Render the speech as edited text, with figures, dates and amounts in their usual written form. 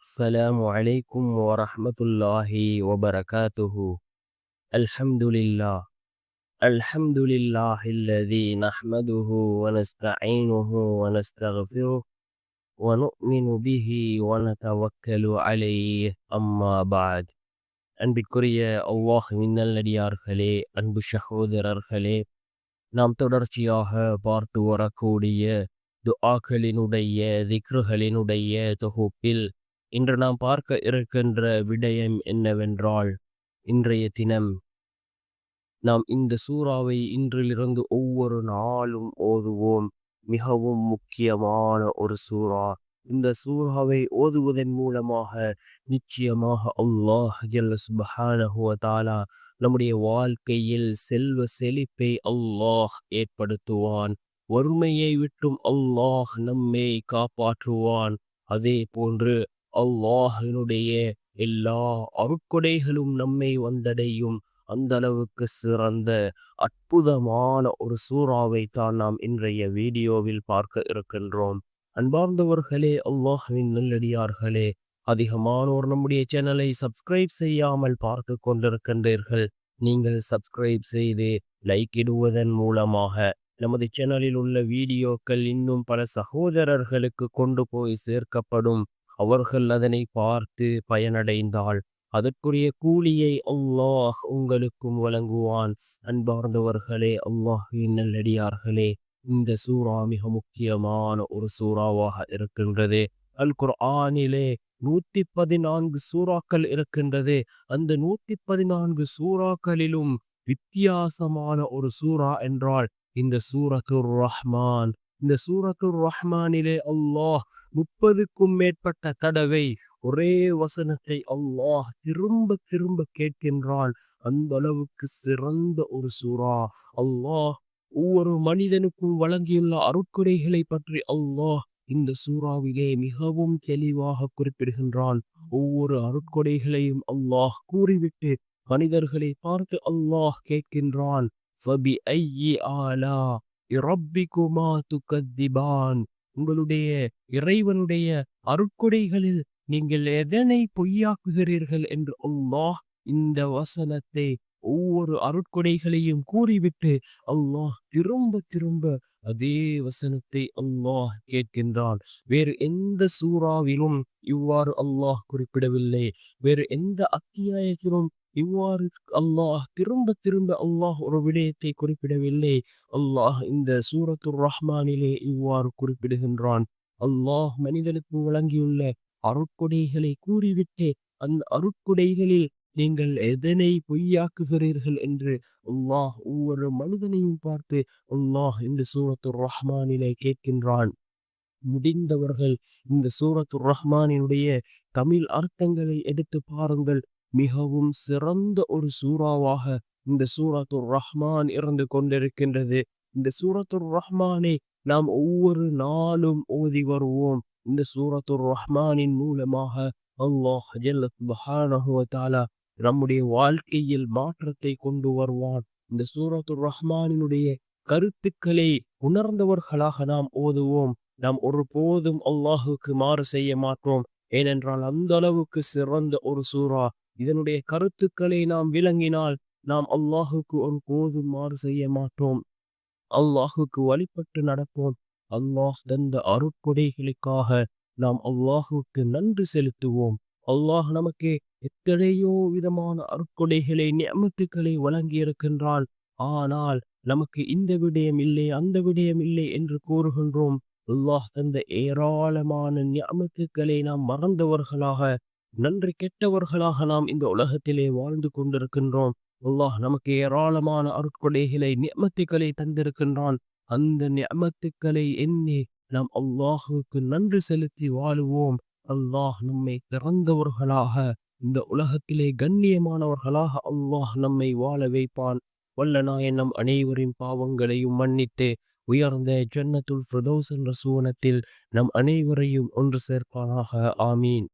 السلام عليكم ورحمة الله وبركاته. الحمد لله. الحمد لله الذي نحمده ونستعينه ونستغفره ونؤمن به ونتوكل عليه أما بعد. அன்பிற்குரிய அல்லாஹ்வின் நல்லடியார்களே, அன்பு சகோதரர்களே, நாம் தொடர்ச்சியாக பார்த்து வரக்கூடிய துஆக்களினுடைய திக்ருகளினுடைய தொகுப்பில் இன்று நாம் பார்க்க இருக்கின்ற விடயம் என்னவென்றால், இன்றைய தினம் நாம் இந்த சூறாவை இன்றிலிருந்து ஒவ்வொரு நாளும் ஓதுவோம். மிகவும் முக்கியமான ஒரு சூறா. இந்த சூறாவை ஓதுவதன் மூலமாக நிச்சயமாக அல்லாஹ் ஜல்ல சுப்ஹானஹு வ தஆலா நம்முடைய வாழ்க்கையில் செல்வ செழிப்பை அல்லாஹ் ஏற்படுத்துவான். வறுமையை விட்டும் அல்லாஹ் நம்மை காப்பாற்றுவான். அதே போன்று அல்லாஹினுடைய எல்லா அருட்கொடைகளும் நம்மை வந்தடையும். அந்த அளவுக்கு சிறந்த அற்புதமான ஒரு சூறாவை தான் நாம் இன்றைய வீடியோவில் பார்க்க இருக்கின்றோம். அன்பார்ந்தவர்களே, அல்லாஹ்வின் நல்லடியார்களே, அதிகமானோர் நம்முடைய சேனலை சப்ஸ்கிரைப் செய்யாமல் பார்த்து கொண்டிருக்கின்றீர்கள். நீங்கள் சப்ஸ்கிரைப் செய்து லைக் இடுவதன் மூலமாக நமது சேனலில் உள்ள வீடியோக்கள் இன்னும் பல சகோதரர்களுக்கு கொண்டு போய் சேர்க்கப்படும். அவர்கள் அதனை பார்த்து பயனடைந்தால் அதற்குரிய கூலியை அல்லாஹ் உங்களுக்கும் வழங்குவான். அன்பார்ந்தவர்களே, அல்லாஹ்வின் நல்லடியார்களே, இந்த சூறா மிக முக்கியமான ஒரு சூறாவாக இருக்கின்றது. அல் குர்ஆனிலே 114 சூறாக்கள் இருக்கின்றது. அந்த 114 சூறாக்களிலும் வித்தியாசமான ஒரு சூறா என்றால் இந்த சூரத்துர் ரஹ்மான். இந்த சூரத்துர் ரஹ்மானிலே அல்லாஹ் 30க்கும் மேற்பட்ட தடவை ஒரே வசனத்தை அல்லாஹ் திரும்ப திரும்ப கேட்கின்றான். அந்த அளவுக்கு சிறந்த ஒரு சூறா. அல்லாஹ் ஒவ்வொரு மனிதனுக்கும் வழங்கியுள்ள அருட்கொடைகளை பற்றி அல்லாஹ் இந்த சூறாவிலே மிகவும் தெளிவாக குறிப்பிடுகின்றான். ஒவ்வொரு அருட்கொடைகளையும் அல்லாஹ் கூறிவிட்டு மனிதர்களை பார்த்து அல்லாஹ் கேட்கின்றான். ஃபபிஐயி ஆலா இரப்பிக்குமா துகத்திபான். உங்களுடைய இறைவனுடைய அருட்கொடைகளில் நீங்கள் எதனை பொய்யாக்குகிறீர்கள் என்று அல்லாஹ் இந்த வசனத்தை ஒவ்வொரு அருட்கொடைகளையும் கூறிவிட்டு அல்லாஹ் திரும்ப திரும்ப அதே வசனத்தை அல்லாஹ் கேட்கின்றான். வேறு எந்த சூறாவிலும் இவ்வாறு அல்லாஹ் குறிப்பிடவில்லை. வேறு எந்த அத்தியாயத்திலும் இவ்வாறு அல்லாஹ் திரும்ப திரும்ப அல்லாஹ் ஒரு விடயத்தை குறிப்பிடவில்லை. அல்லாஹ் இந்த சூரத்துர் ரஹ்மானிலே இவ்வாறு குறிப்பிடுகின்றான். அல்லாஹ் மனிதனுக்கு வழங்கியுள்ள அருட்கொடைகளை கூறிவிட்டு அந்த அருட்கொடைகளில் நீங்கள் எதனை பொய்யாக்குகிறீர்கள் என்று அல்லாஹ் ஒவ்வொரு மனிதனையும் பார்த்து அல்லாஹ் இந்த சூரத்துர் ரஹ்மானிலே கேட்கின்றான். முடிந்தவர்கள் இந்த சூரத்துர் ரஹ்மானினுடைய தமிழ் அர்த்தங்களை எடுத்து பாருங்கள். மிகவும் சிறந்த ஒரு சூறாவாக இந்த சூரத்துர் ரஹ்மான் இருந்து கொண்டிருக்கின்றது. இந்த சூரத்துர் ரஹ்மானை நாம் ஒவ்வொரு நாளும் ஓதி வருவோம். இந்த சூரத்துர் ரஹ்மானின் மூலமாக அல்லாஹ் ஜல்ல சுப்ஹானஹு வ தஆலா நம்முடைய வாழ்க்கையில் மாற்றத்தை கொண்டு வருவான். இந்த சூரத்துர் ரஹ்மானினுடைய கருத்துக்களை உணர்ந்தவர்களாக நாம் ஓதுவோம். நாம் ஒருபோதும் அல்லாஹுக்கு மாறு செய்ய மாட்டோம். ஏனென்றால் அந்த அளவுக்கு சிறந்த ஒரு சூறா. இதனுடைய கருத்துக்களை நாம் விளங்கினால் நாம் அல்லாஹுக்கு ஒருபோதும் மாறு செய்ய மாட்டோம். அல்லாஹுக்கு வழிபட்டு நடப்போம். அல்லாஹ் தந்த அருட்கொடைகளுக்காக நாம் அல்லாஹுக்கு நன்றி செலுத்துவோம். அல்லாஹ் நமக்கு எத்தனையோ விதமான அருட்கொடைகளை நிஅமத்துக்களை வழங்கி இருக்கின்றான். ஆனால் நமக்கு இந்த விடயம் இல்லை, அந்த விடயம் இல்லை என்று கூறுகின்றோம். அல்லாஹ் தந்த ஏராளமான நிஅமத்துக்களை நாம் மறந்தவர்களாக, நன்றி கெட்டவர்களாக நாம் இந்த உலகத்திலே வாழ்ந்து கொண்டிருக்கின்றோம். அல்லாஹ் நமக்கு ஏராளமான அருட்கொடைகளை நிஅமத்துக்களை தந்திருக்கின்றான். அந்த நிஅமத்துக்களை எண்ணி நாம் அல்லாஹுக்கு நன்றி செலுத்தி வாழுவோம். அல்லாஹ் நம்மை பிறந்தவர்களாக இந்த உலகத்திலே கண்ணியமானவர்களாக அல்லாஹ் நம்மை வாழ வைப்பான். வல்ல நாயன் நம் அனைவரின் பாவங்களையும் மன்னித்து உயர்ந்த ஜன்னத்துல் ஃபிர்தௌஸ் என்ற சுவனத்தில் நம் அனைவரையும் ஒன்று சேர்ப்பானாக. ஆமீன்.